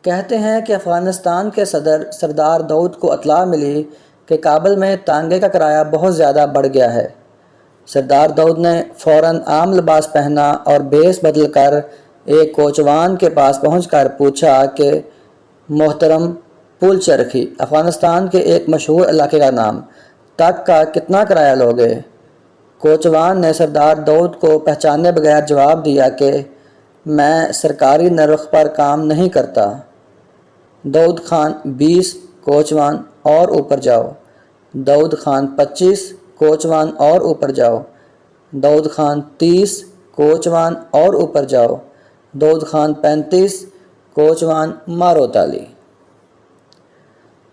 کہتے ہیں کہ افغانستان کے صدر سردار داؤد کو اطلاع ملی کہ کابل میں تانگے کا کرایہ بہت زیادہ بڑھ گیا ہے۔ سردار داؤد نے فوراً عام لباس پہنا اور بیس بدل کر ایک کوچوان کے پاس پہنچ کر پوچھا کہ محترم پل چرخی، افغانستان کے ایک مشہور علاقے کا نام، تک کا کتنا کرایہ لوگے؟ کوچوان نے سردار داؤد کو پہچانے بغیر جواب دیا کہ میں سرکاری نرخ پر کام نہیں کرتا۔ داؤد خان 20، کوچوان اور اوپر جاؤ۔ داؤد خان 25، کوچوان اور اوپر جاؤ۔ داؤد خان 30، کوچوان اور اوپر جاؤ۔ داؤد خان 35، کوچوان مارو تالی۔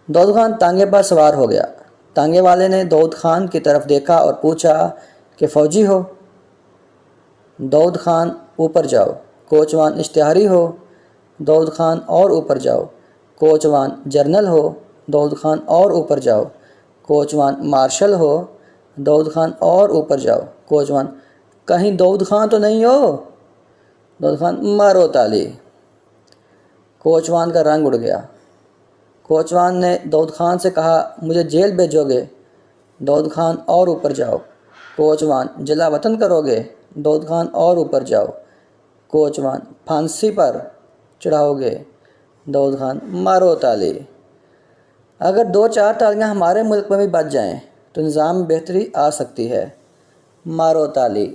داؤد خان تانگے پر سوار ہو گیا۔ تانگے والے نے داؤد خان کی طرف دیکھا اور پوچھا کہ فوجی ہو؟ داؤد خان اوپر جاؤ۔ کوچوان اشتہاری ہو؟ داؤد خان اور اوپر جاؤ۔ کوچوان جرنل ہو؟ داؤد خان اور اوپر جاؤ۔ کوچوان مارشل ہو؟ داؤد خان اور اوپر جاؤ۔ کوچوان کہیں داؤد خان تو نہیں ہو؟ داؤد خان مارو تالی۔ کوچوان کا رنگ اڑ گیا۔ کوچوان نے داؤد خان سے کہا مجھے جیل بھیجو گے؟ داؤد خان اور اوپر جاؤ۔ کوچوان جلا وطن کرو گے؟ داؤد خان اور اوپر جاؤ۔ کوچوان پھانسی پر چڑھاؤ گے؟ داؤد خان مارو تالی۔ اگر 2-4 تالیاں ہمارے ملک میں بھی بج جائیں تو نظام میں بہتری آ سکتی ہے۔ مارو تالی۔